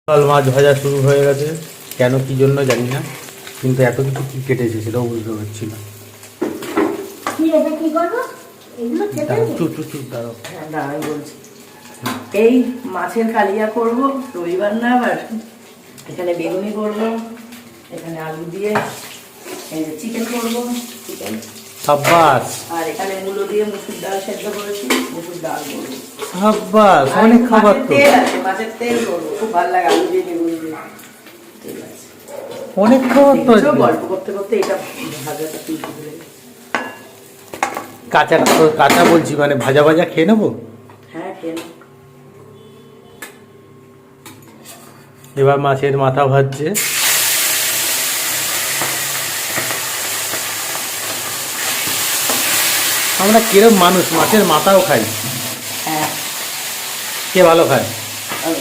কাল মাছ ভাজা শুরু হয়ে গেছে, কেন কি জন্য জানি না, কিন্তু এত কিছু কি কেটেছে সেটাও বুঝতে পারছি না। চুপ চুপ চুপ দাঁড়াও, দাঁড়াই বলছি। এই মাছের কালিয়া করব রবিবার না, আবার এখানে বেগুনি করব, এখানে আলু দিয়ে চিকেন করব, চিকেন সাব্বাস আর এখানে মূলো দিয়ে মুসুর ডাল সেদ্ধ করেছি, মুসুর ডাল করবো। সাব্বাস, অনেক খাবার তো। তেল আছে, মাছের তেল করবো, খুব ভালো লাগে আলু দিয়ে বেগুনি দিয়ে তেল আছে, অনেক খাবার তো। গল্প করতে করতে এটা ভাজাটা তুলতে ভুলে গেছি। কাঁচাটা তো, কাঁচা বলছি মানে ভাজা ভাজা খেয়ে নেবো। হ্যাঁ খেয়ে নাও। এবার মাছের মাথা ভাজছে। আমরা কিরম মানুষ, মাছের মাথাও খাই। হ্যাঁ কে ভালো খায়? ভালো।